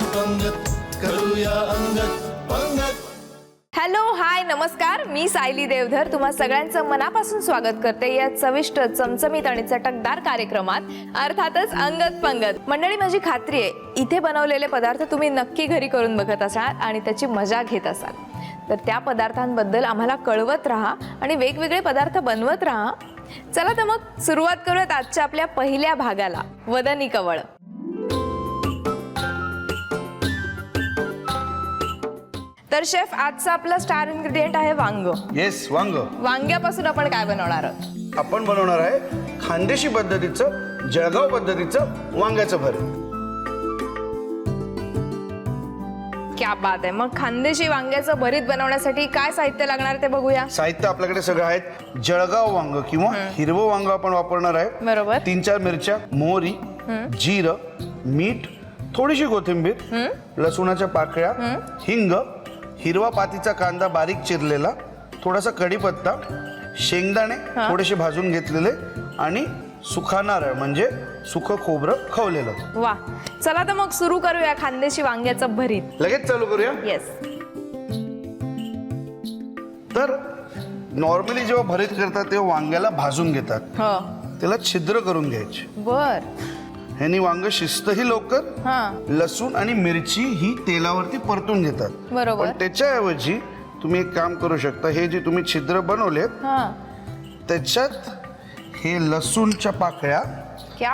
पंगत करूया अंगत पंगत. हॅलो हाय नमस्कार, मी सायली देवधर तुम्हा सगळ्यांचं मनापासून स्वागत करते या चविष्ट चमचमीत आणि चटकदार कार्यक्रमात, अर्थातच अंगत पंगत. मंडळी, माझी खात्री आहे इथे बनवलेले पदार्थ तुम्ही नक्की घरी करून बघत असाल आणि त्याची मजा घेत असाल. तर त्या पदार्थांबद्दल आम्हाला कळवत राहा आणि वेगवेगळे पदार्थ बनवत राहा. चला तर मग सुरुवात करूयात आजच्या आपल्या पहिल्या भागाला, वदनी कवळ. तर शेफ, आजचा आपला स्टार इन्ग्रेडियंट आहे वांग. येस, वांग. वांग्यापासून आपण काय बनवणार आहोत? आपण बनवणार आहे खानदेशी पद्धतीचं, जळगाव पद्धतीचं वांग्याचं भरीत. क्या बात आहे. मग खानदेशी वांग्याचं भरीत बनवण्यासाठी काय साहित्य लागणार ते बघूया. साहित्य आपल्याकडे सगळं आहेत. जळगाव वांग किंवा हिरवं वांग आपण वापरणार आहे. बरोबर. 3-4 मिरच्या, मोहरी, जिरं, मीठ, थोडीशी कोथिंबीर, लसूणाच्या पाकळ्या, हिंग, हिरवा पातीचा कांदा बारीक चिरलेला, थोडासा कढीपत्ता, शेंगदाणे थोडेसे भाजून घेतलेले आणि सुखा नारळ म्हणजे सुखं खोबरं खवलेलं. वा, चला तर मग सुरू करूया खानदेशी वांग्याचं भरीत. लगेच चालू करूया. येस. तर नॉर्मली जेव्हा भरीत करतात तेव्हा वांग्याला भाजून घेतात, हो. त्याला छिद्र करून घ्यायचे. बर. ह्यानी वांग शिजतही लवकर. लसूण आणि मिरची ही तेलावरती परतून घेतात. बरोबर. पण त्याच्याऐवजी तुम्ही एक काम करू शकता, हे जे तुम्ही छिद्र बनवलेत त्याच्यात हे लसूणच्या पाकळ्या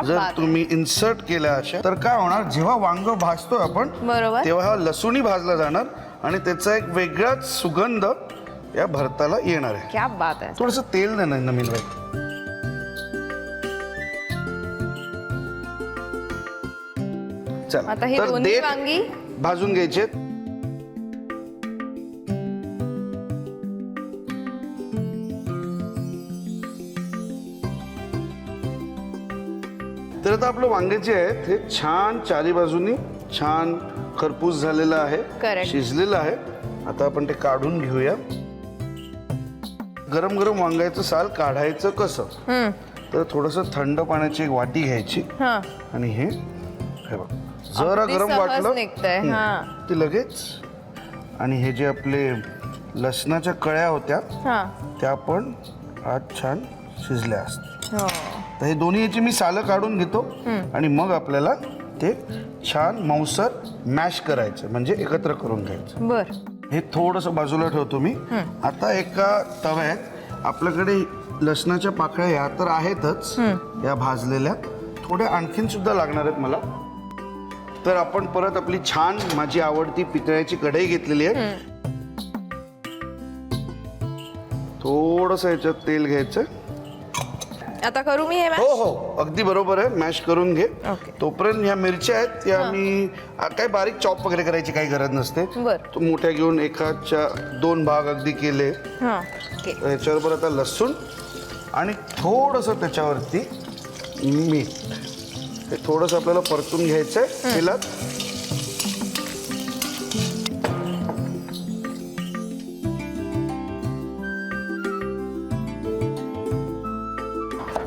जर तुम्ही इन्सर्ट केल्या अशा, तर काय होणार, जेव्हा वांग भाजतोय आपण बरोबर, तेव्हा हा लसूणही भाजला जाणार आणि त्याचा एक वेगळाच सुगंध या भरताला येणार आहे. क्या बात आहे. थोडंसं तेल दे ना नमील बाई. चला, आता ही तर दोन्ही देठ वांगी भाजून घ्यायचे. तर आता आपलं वांगे जे आहेत हे छान चारी बाजूनी छान खरपूस झालेलं आहे. Correct. शिजलेलं आहे. आता आपण ते काढून घेऊया. गरम गरम वांग्याचं साल काढायचं कसं, तर थोडंसं थंड पाण्याची एक वाटी घ्यायची आणि हे बघ, जरा गरम वाटलं ते लगेच. आणि हे जे आपले लसणाच्या कळ्या होत्या त्या पण आज छान शिजल्या असतात. तर हे दोन्ही याची मी सालं काढून घेतो आणि मग आपल्याला ते छान मऊसर मॅश करायचं, म्हणजे एकत्र करून घ्यायचं. बर. हे थोडंसं बाजूला ठेवतो मी. आता एका तव्यात आपल्याकडे लसणाच्या पाकळ्या या तर आहेतच, या भाजलेल्या, थोड्या आणखीन सुद्धा लागणार आहेत मला. तर आपण परत आपली छान माझी आवडती पितळ्याची कढई घेतलेली आहे. थोडंसं याच्यात तेल घ्यायचं. आता करू मी हे? हो हो, अगदी बरोबर आहे. मॅश करून घे. तोपर्यंत ह्या मिरच्या आहेत त्या मी काही बारीक चॉप वगैरे करायची काही गरज नसते. तो मोठ्या घेऊन एकाच्या 2 भाग अगदी केले. ह्याच्याबरोबर आता लसूण आणि थोडंसं त्याच्यावरती मीठ, हे थोडंसं आपल्याला परतून घ्यायचंय तेलात.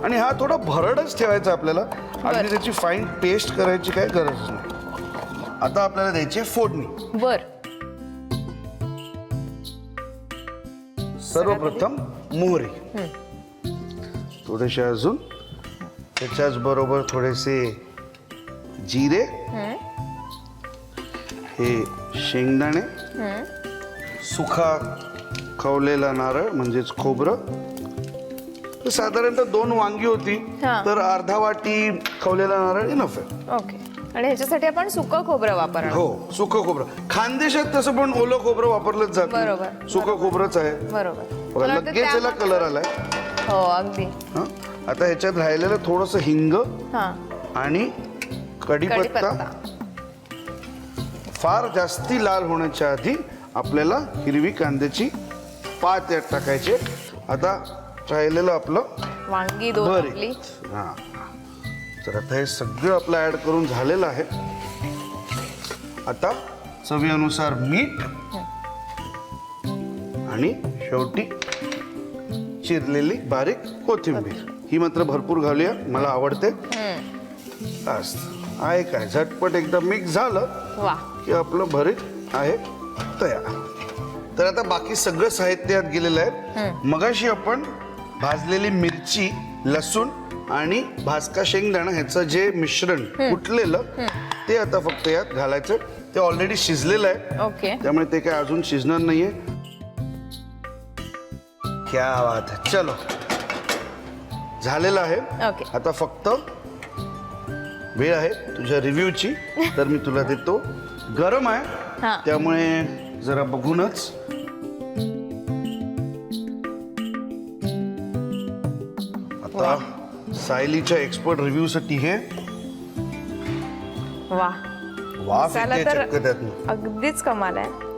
आणि हा थोडा भरडच ठेवायचा आपल्याला, अगदी त्याची फाईन पेस्ट करायची काही गरज नाही. आता आपल्याला द्यायची फोडणी. बर. सर्वप्रथम मोहरी, थोडेसे अजून त्याच्याच बरोबर थोडेसे जिरे, हे शेंगदाणे, सुखा खवलेला नारळ म्हणजेच खोबरं. साधारणतः 2 वांगी होती तर अर्धा वाटी खवलेला नारळ इनफ आहे. ओके. आणि ह्याच्यासाठी आपण सुकं खोबरं वापरणार. हो, सुकं खोबरं. खानदेशात तसं पण ओलं खोबरं वापरलंच जात. बरोबर. सुकं खोबरंच आहे. बरोबर. लगेच याला कलर आलाय. हो, अगदी. आता ह्याच्यात राहिलेलं थोडंसं हिंग आणि कढीपत्ता. फार जास्ती लाल होण्याच्या आधी आपल्याला हिरवी कांद्याची पात यात टाकायचे. आता राहिलेलं आपलं वांगी 2 आपली. तर आता हे सगळं आपलं ऍड करून झालेलं आहे. आता चवीनुसार मीठ आणि शेवटी चिरलेली बारीक कोथिंबीर. ही मात्र भरपूर घालूया, मला आवडते. आहे काय, झटपट एकदा मिक्स झालं वा. की आपलं भरीत आहे तयार. तर आता बाकी सगळं साहित्य यात गेलेलं आहे. मगाशी आपण भाजलेली मिरची, लसूण आणि भाजका शेंगदाणा ह्याचं जे मिश्रण कुटलेलं ते आता फक्त यात घालायचं. ते ऑलरेडी शिजलेलं आहे, ओके. त्यामुळे ते काय अजून शिजणार नाहीये. क्या बात आहे. चलो, झालेलं आहे. ओके. आता फक्त वेळ आहे तुझ्या रिव्ह्यूची, तर मी तुला देतो. गरम हा. आहे त्यामुळे जरा बघूनच. आता सायलीच्या एक्सपर्ट रिव्ह्यू साठी हे वा, वाफ दिसायला येते तर चक्क त्यातनं. अगदीच कमाल आहे.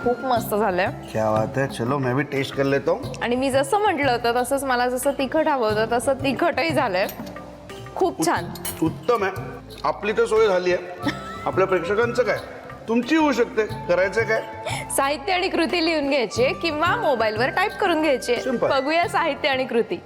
खूप मस्त झालंय. क्या बात है. चलो मैं भी टेस्ट कर लेता हूँ. आणि मी जसं म्हटलं होतं तसंच मला जसं तिखट हवं होतं तसं तिखटही झालंय. खूप छान. उत्तम आहे. आपली तर सोय झाली आहे. आपल्या प्रेक्षकांचं काय, तुमची होऊ शकते. करायचं काय, साहित्य आणि कृती लिहून घ्यायची किंवा मोबाईलवर टाईप करून घ्यायची. Simple. बघूया साहित्य आणि कृती.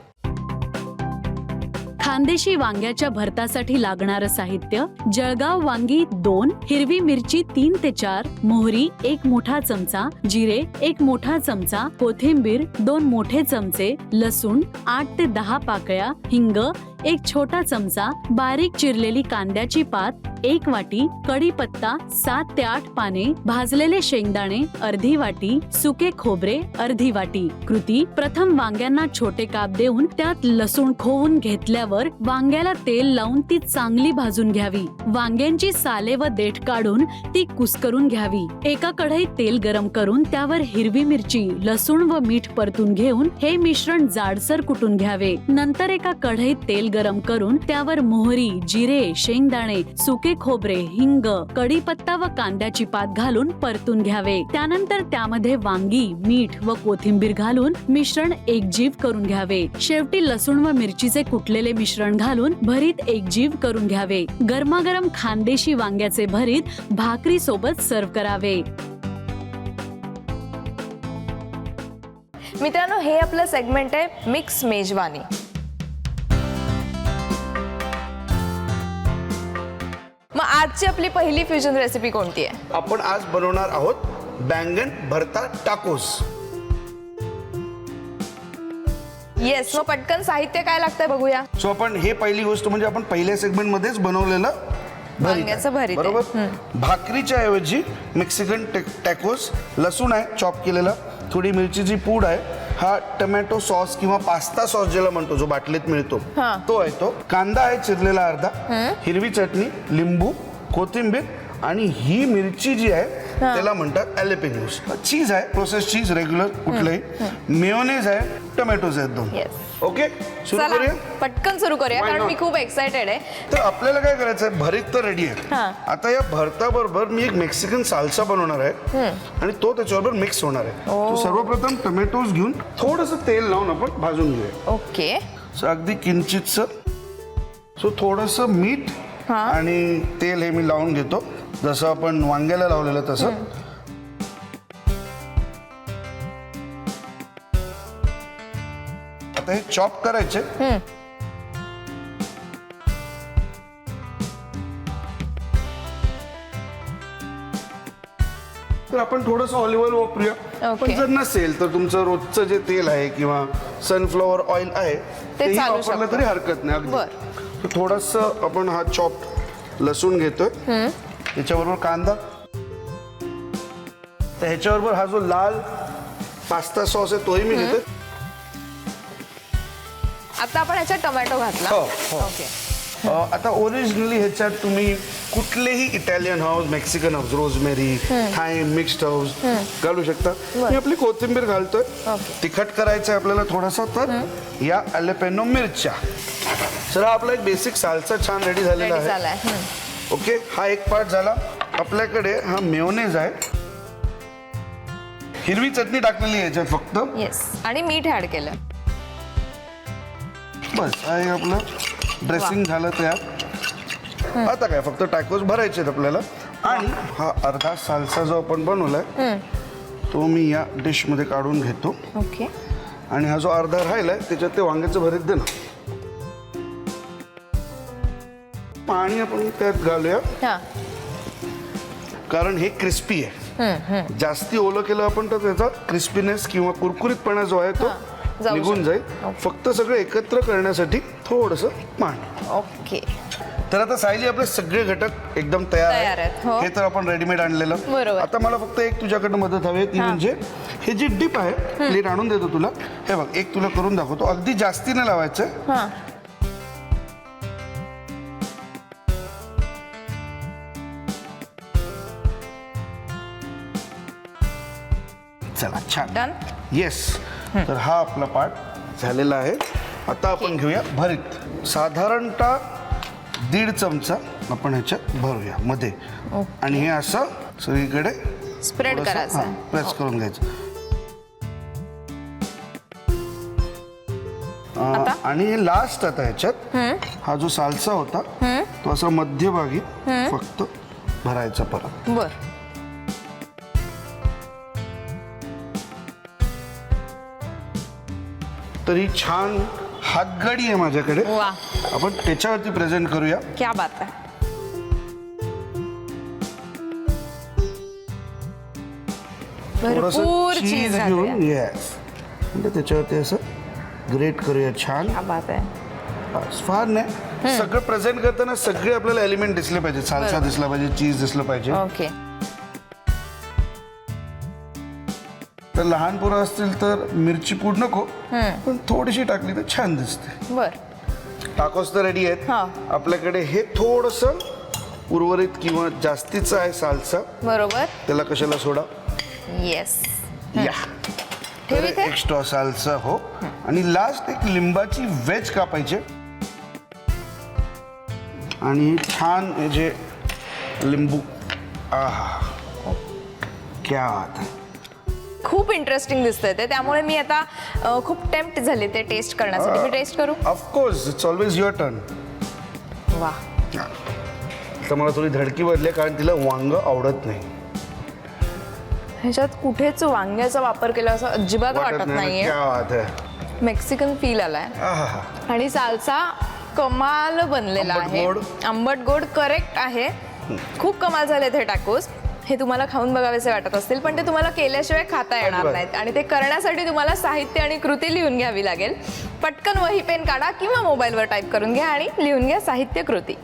खानदेशी वांग्याच्या भरतासाठी लागणारं साहित्य: जळगाव वांगी 2, हिरवी मिरची 3 ते 4, मोहरी 1 मोठा चमचा, जिरे 1 मोठा चमचा, कोथिंबीर 2 मोठे चमचे, लसूण 8 ते 10 पाकळ्या, हिंग 1 छोटा चमचा, बारीक चिरलेली कांद्याची पात 1 वाटी, कढीपत्ता 7 ते 8 पाने, भाजलेले शेंगदाणे अर्धी वाटी, सुके खोबरे अर्धी वाटी. कृती: प्रथम वांग्यांना छोटे काप देऊन त्यात लसूण खोवून घेतल्यावर वांग्याला तेल लावून ती चांगली भाजून घ्यावी. वांग्यांची साले व देठ काढून ती कुस्करून घ्यावी. एका कढईत तेल गरम करून त्यावर हिरवी मिरची, लसूण व मीठ परतून घेऊन हे मिश्रण जाडसर कुटून घ्यावे. नंतर एका कढईत तेल गरम करून त्यावर मोहरी, जिरे, शेंगदाणे, सुके खोबरे, हिंग, कढीपत्ता व कांद्याची पात घालून परतून घ्यावे. त्यानंतर त्यामध्ये वांगी, मीठ व कोथिंबीर घालून मिश्रण एकजीव करून घ्यावे. शेवटी लसूण व मिरचीचे कुटलेले मिश्रण घालून भरीत एकजीव करून घ्यावे. गरमागरम खानदेशी वांग्याचे भरीत भाकरी सोबत सर्व्ह करावे. मित्रांनो, हे आपलं सेगमेंट आहे मिक्स मेजवानी. मग आजची आपली पहिली फ्युजन रेसिपी कोणती आहे? आपण आज बनवणार आहोत बैंगन भरता टाकोस. येस. मग पटकन साहित्य काय लागतंय बघूया. सो आपण हे पहिली गोष्ट म्हणजे आपण पहिल्या सेगमेंट मध्येच बनवलेलं वांग्याचं भरीत आहे. बरोबर. भाकरीच्या ऐवजी मेक्सिकन टॅकोस, लसूण आहे चॉप केलेला, थोडी मिरचीची पूड आहे, हा टोमॅटो सॉस किंवा पास्ता सॉस ज्याला म्हणतो जो बाटलीत मिळतो हा. तो आहे तो. कांदा आहे चिरलेला अर्धा, हिरवी चटणी, लिंबू, कोथिंबीर आणि ही मिरची जी आहे त्याला म्हणतात ॲलेपेनोस. चीज आहे, प्रोसेस चीज रेग्युलर कुठलंही, मेयोनेज आहे, टोमॅटोज आहेत 2. येस. ओके, सुरू चला करूया. पटकन सुरू करूया Why कारण not? मी खूप एक्साइटेड आहे. तर आपल्याला काय करायचं आहे, भरीत तर रेडी आहे. हा. आता या भरताबरोबर मी एक मेक्सिकन साल्सा बनवणार आहे आणि तो त्याच्याबरोबर मिक्स होणार आहे. तो सर्वप्रथम टोमॅटोज घेऊन थोडंसं तेल लावून आपण भाजून घेऊया. ओके. सो अगदी किंचितसं. सो थोडंसं मीठ हा. आणि तेल हे मी लावून घेतो जसं आपण वांग्याला लावलेलं तसं. आता हे चॉप करायचे. तर आपण थोडंसं ऑलिव्ह ऑइल वापरूया. ओके. पण जर नसेल तर तुमचं रोजचं जे तेल आहे किंवा सनफ्लॉवर ऑइल आहे तेही चालू वापरलं शकतं. तरी हरकत नाही. अगदी. बरं. तर थोडंसं आपण हा चॉप लसूण घेतोय, त्याच्याबरोबर कांदा, तर ह्याच्याबरोबर हा जो लाल पास्ता सॉस आहे तोही मी घेतोय. आता आपण ह्याच्यात टोमॅटो घातला. हो, हो. ओके. आता ओरिजिनली ह्याच्यात तुम्ही कुठलेही इटालियन हाऊस, मेक्सिकन हाऊस, रोजमेरी, थाईम, मिक्स्ड हाऊस घालू शकता. मी आपली कोथिंबीर घालतोय. ओके. तिखट करायचं आहे आपल्याला थोडासा, तर या ॲलेपेनो मिरच्या. सर हा आपला एक बेसिक साल्सा छान रेडी झालेला रेडी आहे. झालाय. ओके, हा एक पार्ट झाला. आपल्याकडे हा मेयोनेज आहे, हिरवी चटणी टाकलेली आहे याच्यात फक्त. येस. आणि मीठ ऍड केलं. बस आहे आपलं ड्रेसिंग झालं तयार. आता काय फक्त टॅकोस भरायचे आहेत आपल्याला. आणि हा अर्धा साल्सा जो आपण बनवलाय तो मी या डिश मध्ये काढून घेतो. ओके. आणि हा जो अर्धा राहिलाय त्याच्यात ते वांग्याचं भरीत दे ना. पाणी आपण त्यात घालूया हा कारण हे क्रिस्पी आहे. जास्ती ओलं केलं आपण तर त्याचा क्रिस्पीनेस किंवा कुरकुरीतपणा जो आहे तो जाऊ निघून जाईल. फक्त सगळं एकत्र करण्यासाठी थोडंसं पाणी. ओके. तर आता सायली आपले सगळे घटक एकदम तयार आहेत, आहेत. हो. हे तर आपण रेडीमेड आणलेलं. बरोबर. आता मला फक्त एक तुझ्याकडनं मदत हवी आहे ती म्हणजे हे जी डिप आहे प्लेट आणून देतो तुला. हे बघ एक तुला करून दाखवतो. अगदी जास्ती नाही लावायचं. हा चला छान. डन. येस. तर हा आपला पार्ट झालेला आहे. आता आपण घेऊया भरीत. साधारणतः 1.5 चमचा आपण ह्याच्यात भरूया मध्ये आणि हे असं सगळीकडे स्प्रेड करायचं. प्रेस करून घ्यायचं. आणि हे लास्ट आता ह्याच्यात हा जो सालसा होता तो असा मध्यभागी फक्त भरायचा परत. बर. तर ही छान हातगाडी आहे माझ्याकडे. वा. आपण त्याच्यावरती प्रेझेंट करूया. क्या बात आहे. भरपूर चीज घेऊन येस म्हणजे त्याच्यावरती असं ग्रेट करूया छान. क्या बात आहे. बस, फार नाही. सगळं प्रेझेंट करताना सगळे आपल्याला एलिमेंट दिसले पाहिजे. सालसा दिसला पाहिजे, चीज दिसलं पाहिजे. ओके. तर लहान पोरं असतील तर मिरची पूड नको पण थोडीशी टाकली तर छान दिसते. बर. टाकोस तर रेडी आहेत. हा. आपल्याकडे हे थोडंसं उर्वरित किंवा जास्तीचं आहे सालसा. बरोबर. त्याला कशाला सोडा. येस. या ठेव इथे. एक्स्ट्रा सालसा हो. आणि लास्ट एक लिंबाची वेज कापायची आणि छान हे जे लिंबू. आहा क्या बात आहे. खूप इंटरेस्टिंग दिसतंय ते. त्यामुळे मी आता खूप टेम्प्ट झाले ते टेस्ट करण्यासाठी. मी टेस्ट करू. Of course it's always your turn. वा. तर मला थोडी धडकी वाढली कारण तिला वांग आवडत नाही. ह्याच्यात कुठेच वांग्याचा वापर केला असं अजिबात वाटत नाहीये. क्या बात आहे. मेक्सिकन फील आलाय. आहा. आणि सालसा कमाल बनलेला आंबट आहे. गोड. आंबट गोड करेक्ट आहे. खूप कमाल झाले हे टाकोस. हे तुम्हाला खाऊन बघावेसे वाटत असतील पण ते तुम्हाला केल्याशिवाय खाता येणार अजिबात. नाहीत. आणि ते करण्यासाठी तुम्हाला साहित्य आणि कृती लिहून घ्यावी लागेल. पटकन वही पेन काढा किंवा मोबाईलवर टाईप करून घ्या आणि लिहून घ्या साहित्य कृती.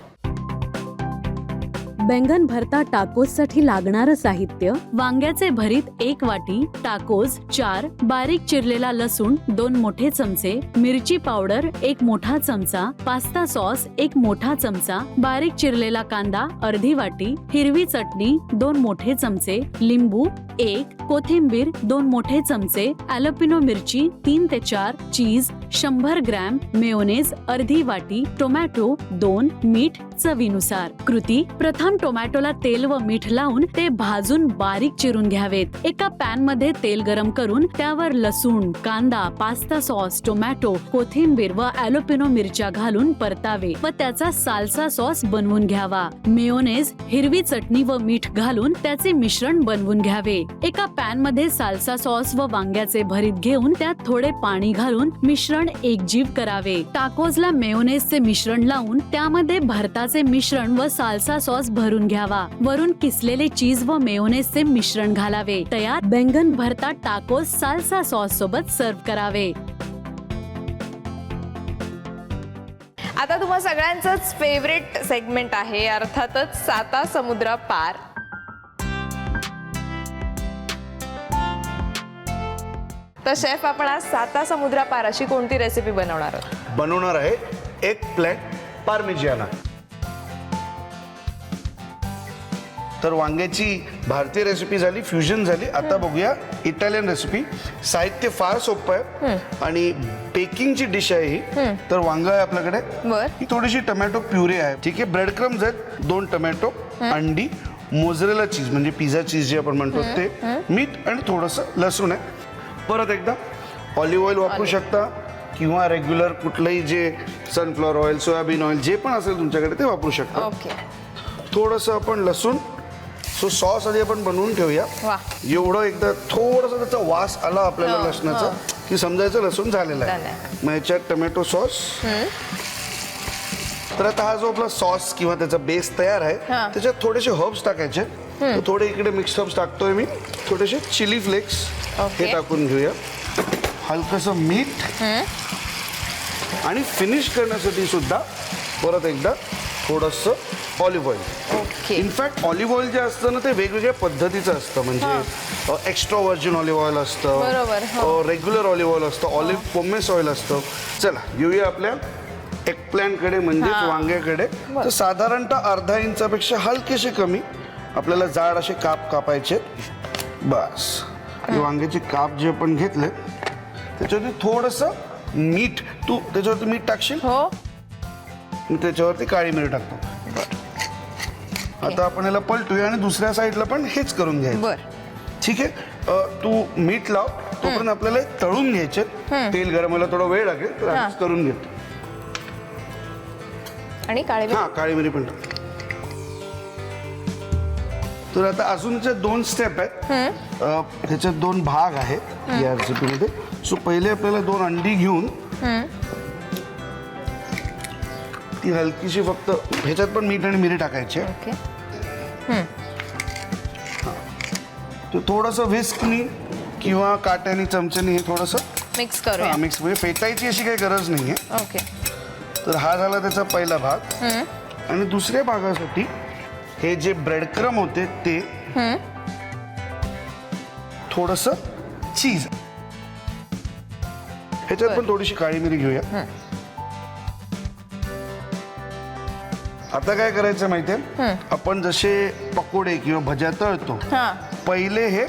बैंगन भरता टाकोससाठी लागणारं साहित्य: वांग्याचे भरीत 1 वाटी, टाकोस 4, बारीक चिरलेला लसूण 2 मोठे चमचे, मिरची पावडर 1 मोठा चमचा, पास्ता सॉस 1 मोठा चमचा, बारीक चिरलेला कांदा अर्धी वाटी, हिरवी चटणी 2 मोठे चमचे, लिंबू 1, कोथिंबीर 2 मोठे चमचे, ॲलोपिनो मिरची 3 ते 4, चीज 100 ग्रॅम, मेयोनेज अर्धी वाटी, टोमॅटो 2, मीठ चवीनुसार. कृती: प्रथम टोमॅटोला तेल व मीठ लावून ते भाजून बारीक चिरून घ्यावेत. एका पॅन मध्ये तेल गरम करून त्यावर लसूण, कांदा, पास्ता सॉस, टोमॅटो, कोथिंबीर व ॲलोपिनो मिरच्या घालून परतावे व त्याचा सालसा सॉस बनवून घ्यावा. मेयोनेज, हिरवी चटणी व मीठ घालून त्याचे मिश्रण बनवून घ्यावे. एका पॅन मध्ये सालसा सॉस व वांग्याचे भरीत घेऊन त्यात थोडे पाणी घालून मिश्रण एकजीव करावे. टाकोजला मेयोनेजचे मिश्रण लावून त्यामध्ये भरताचे मिश्रण व सालसा सॉस भरून घ्यावा. वरून किसलेले चीज व मेयोनेजचे मिश्रण घालावे. तयार. बैंगन भरता टाकोस सालसा सॉस सोबत सर्व करावे. आता तुम्हा सगळ्यांचंच फेवरेट सेगमेंट आहे अर्थातच साता समुद्र पार. तर शेफ आपण आज साता समुद्र पार अशी कोणती रेसिपी बनवणार आहोत? बनवणार आहे एक प्लेट पार्मिजियाना. तर वांग्याची भारतीय रेसिपी झाली, फ्युजन झाली. आता बघूया इटालियन रेसिपी. साहित्य फार सोपं आहे आणि बेकिंगची डिश आहे ही. तर वांग आहे आपल्याकडे. बर. ही थोडीशी टोमॅटो प्युरी आहे. ठीक आहे. ब्रेड क्रम्स आहेत 2 टोमॅटो, अंडी, मोझरेला चीज म्हणजे पिझ्झा चीज जे आपण म्हणतो ते, मीठ आणि थोडंसं लसूण आहे. परत एकदा ऑलिव्ह ऑइल वापरू शकता किंवा रेग्युलर कुठलंही जे सनफ्लॉवर ऑइल, सोयाबीन ऑइल जे पण असेल तुमच्याकडे ते वापरू शकता. ओके. थोडंसं आपण लसूण. सो सॉस आधी आपण बनवून ठेवूया. वा. एवढं एकदा थोडंसं त्याचा वास आला आपल्याला लसणाचा की की समजायचं लसूण झालेलं झालंय. आहे. मग ह्याच्यात टोमॅटो सॉस. तर आता हा जो आपला सॉस किंवा त्याचा बेस तयार आहे हा. त्याच्यात थोडेसे हर्ब्स टाकायचे. तर थोडे इकडे मिक्स हर्ब्स टाकतोय मी. थोडेसे चिली फ्लेक्स ओके. हे टाकून घेऊया. हलकंसं मीठ आणि फिनिश करण्यासाठी सुद्धा परत एकदा थोडंसं olive oil. Okay. In fact olive oil जे असतं ना ते वेगवेगळ्या पद्धतीचं असतं. म्हणजे एक्स्ट्रा व्हर्जिन ऑलिव्ह ऑइल बरोबर, असतं, रेग्युलर ऑलिव्ह ऑइल असतं, ऑलिव्ह पोमेस ऑइल असतं. चला येऊया आपल्या एगप्लॅन्टकडे म्हणजेच वांग्याकडे. तर साधारणतः अर्धा इंचापेक्षा हलकेसे कमी आपल्याला जाड असे काप कापायचे. बस आणि वांग्याचे काप जे आपण घेतले त्याच्यावरती थोडंसं मीठ. तू त्याच्यावरती मीठ टाकशील. हो. मी त्याच्यावरती काळी मिरी टाकतो. आता आपण याला पलटूया आणि दुसऱ्या साईडला पण हेच करून घ्यायचं. बर. ठीक आहे. तू मीठ लाव तोपर्यंत आपल्याला हे तळून घ्यायचे. तेल गरम व्हायला थोडा वेळ लागेल तर आधीच करून घेतो. आणि काळी हा काळी मिरी पण टाक. तर आता अजूनचे 2 स्टेप आहेत. त्याच्यात 2 भाग आहेत या रेसिपीमध्ये. सो पहिले आपल्याला 2 अंडी घेऊन ती हलकीशी फक्त ह्याच्यात पण मीठ आणि मिरी टाकायचे. ओके. ते थोडंसं विस्कनी किंवा काट्याने चमच्याने हे थोडंसं मिक्स करूया. मिक्स म्हणजे फेटायची अशी काही गरज नाही आहे. ओके. तर हा झाला त्याचा पहिला भाग. आणि दुसऱ्या भागासाठी हे जे ब्रेड क्रम होते ते थोडंसं चीज. ह्याच्यात पण थोडीशी काळी मिरी घेऊया. आता काय करायचं माहितीये, आपण जसे पकोडे किंवा भज्या तळतो हा. पहिले हे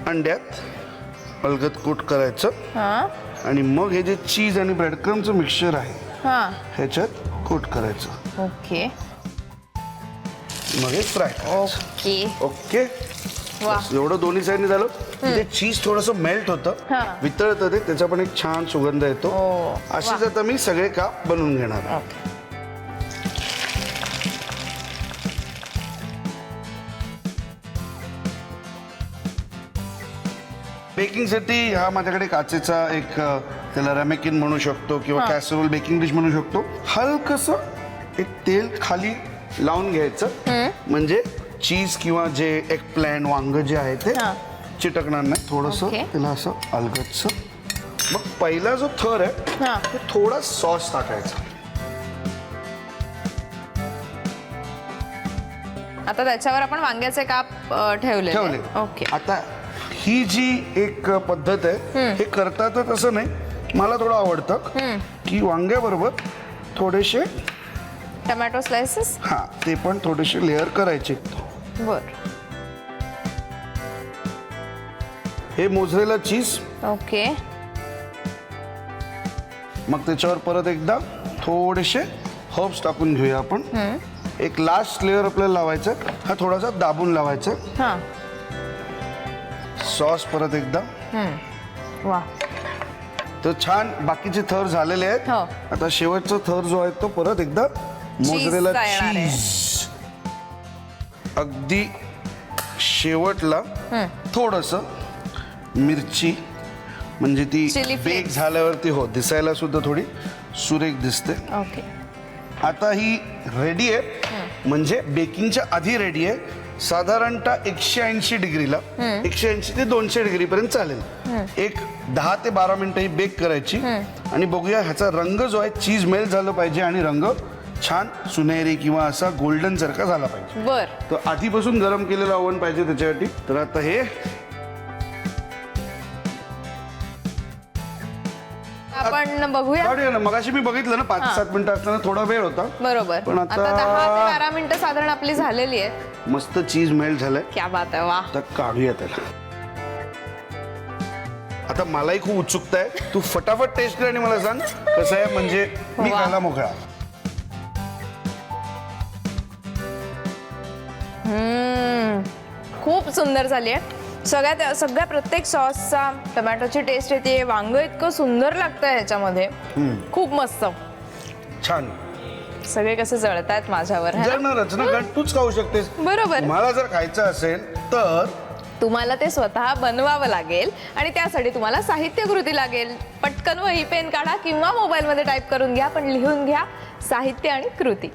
अंड्यात अलगद कोट करायचं हा. आणि मग हे जे चीज आणि ब्रेड क्रमचं मिक्सचर आहे हा. ह्याच्यात कोट करायचं. ओके. मग हे फ्राय करायचं. ओके. ओके. वा. बस, एवढं दोन्ही साईडने झालं की ते चीज थोडंसं मेल्ट होतं, हा. वितळतं ते, त्याचा पण एक छान सुगंध येतो. ओ, अशीच आता मी सगळे काप बनवून घेणार आहे. ओके. बेकिंगसाठी हा माझ्याकडे काचेचा एक त्याला रॅमेकिन म्हणू शकतो किंवा कॅसरोल बेकिंग डिश म्हणू शकतो. हलकंसं एक तेल खाली लावून घ्यायचं म्हणजे चीज किंवा जे एगप्लॅन्ट वांग जे आहे ते चिटकणार नाही. थोडंसं ओके. त्याला असं अलगदचं. मग पहिला जो थर आहे तो थोडा सॉस टाकायचा. आता त्याच्यावर आपण वांग्याचे काप ठेवले. ओके. आता ही जी एक पद्धत आहे हे करता तर तसं नाही, मला थोडं आवडतं की वांग्याबरोबर थोडेसे टोमॅटो स्लाइसेस. हा ते पण थोडेसे लेअर करायचे. बर. हे मोझरेला चीज. ओके. मग त्याच्यावर परत एकदा थोडेसे हर्ब्स टाकून घेऊया आपण. एक लास्ट लेअर आपल्याला लावायचा. हा थोडासा दाबून लावायचा. हा. सॉस परत एकदा. वा. तर छान बाकीचे थर झालेले आहेत. हो. आता शेवटचा थर जो आहे तो परत एकदा मोझरेला येणार आहे. चीज. अगदी शेवटला थोडंसं मिरची म्हणजे ती Chili बेक flakes. झाल्यावरती हो दिसायला सुद्धा थोडी सुरेख दिसते. ओके. आता ही रेडी आहे म्हणजे बेकिंगच्या आधी रेडी आहे. साधारणतः 180 डिग्रीला 180 ते 200 डिग्रीपर्यंत चालेल. एक 10 ते 12 मिनिटं ही बेक करायची आणि बघूया ह्याचा रंग जो आहे चीज मेल्ट झालं पाहिजे आणि रंग छान सुनहरी किंवा असा गोल्डन सारखा झाला पाहिजे. बर. तर आधीपासून गरम केलेलं ओव्हन पाहिजे त्याच्यासाठी. तर आता हे आपण बघूया. काढूया ना. मगाशी मी बघितलं ना 5-7 मिनिटं असताना थोडा वेळ होता. बरोबर. पण आता 10 ते 12 मिनिटं साधारण आपली झालेली आहेत. मस्त चीज मेल्ट झालंय. क्या बात आहे. वा. आता काढूया त्याला. आता मलाही खूप उत्सुकता आहे. तू फटाफट टेस्ट कर आणि मला सांग कसं आहे म्हणजे मी वा. खायला मोकळा. खूप सुंदर झाली आहे. सगळ्या प्रत्येक सॉसचा टोमॅटोची टेस्ट येते. वांग इतकं सुंदर लागतं ह्याच्यामध्ये. खूप मस्त. छान. सगळे कसे जळतायत माझ्यावर. है ना? जळणारच ना कारण तूच खाऊ शकतेस. बरोबर. मला जर खायचं असेल तर तुम्हाला ते स्वतः बनवावं लागेल आणि त्यासाठी तुम्हाला साहित्य कृती लागेल. पटकन वही पेन काढा किंवा मोबाईलमध्ये टाईप करून घ्या, पण लिहून घ्या साहित्य आणि कृती.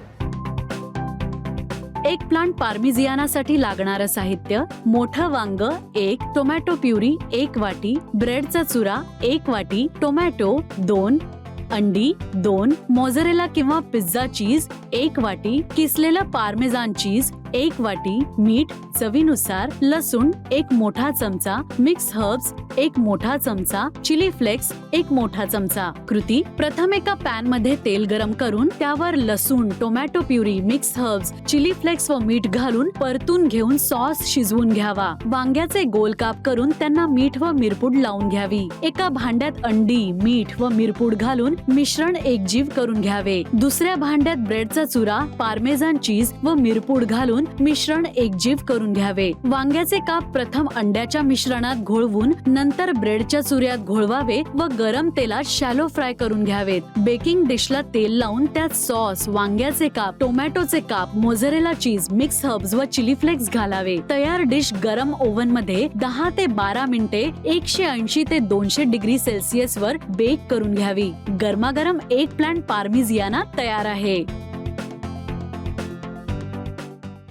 एक प्लांट पार्मिजियानासाठी लागणारं साहित्य: मोठं वांग 1, टोमॅटो प्युरी 1 वाटी, ब्रेडचा चुरा 1 वाटी, टोमॅटो 2, अंडी 2, मोझरेला किंवा पिझ्झा चीज 1 वाटी, किसलेलं पार्मेझान चीज 1 वाटी, मीठ चवीनुसार, लसूण 1 मोठा चमचा, मिक्स हर्ब्स 1 मोठा चमचा, चिली फ्लेक्स 1 मोठा चमचा. कृती: प्रथम एका पॅन मध्ये तेल गरम करून त्यावर लसूण, tomato puree, mix herbs, chili flakes व मीठ घालून परतून घेऊन सॉस शिजवून घ्यावा. वांग्याचे गोल काप करून त्यांना मीठ व मिरपूड लावून घ्यावी. एका भांड्यात अंडी, मीठ व मिरपूड घालून मिश्रण एकजीव करून घ्यावे. दुसऱ्या भांड्यात ब्रेडचा चुरा, पार्मेझान चीज व मिरपूड घालून मिश्रण एकजीव करून घ्यावे. वांग्याचे काप प्रथम अंड्याच्या मिश्रणात घोळवून नंतर ब्रेडच्या चुऱ्यात घोळवावे व गरम तेलात शॅलो फ्राय करून घ्यावेत. बेकिंग डिशला तेल लावून त्यात सॉस, वांग्याचे काप, टोमॅटोचे काप, मोझरेला चीज, मिक्स हर्ब्स व चिली फ्लेक्स घालावे. तयार डिश गरम ओव्हन मध्ये 10 ते 12 मिनिटे 180 ते 200 डिग्री सेल्सिअस वर बेक करून घ्यावी. गरमागरम एक प्लांट पार्मिजियाना तयार आहे.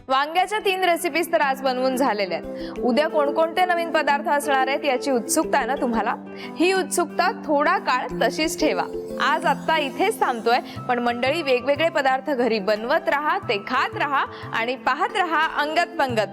वांग्याच्या 3 रेसिपीज तर आज बनवून झालेल्या आहेत. उद्या कोणकोणते नवीन पदार्थ असणार आहेत याची उत्सुकता आहे ना तुम्हाला? ही उत्सुकता थोडा काळ तशीच ठेवा. आज आत्ता इथेच थांबतोय, पण मंडळी वेगवेगळे पदार्थ घरी बनवत राहा, ते खात राहा आणि पाहत राहा अंगत पंगत.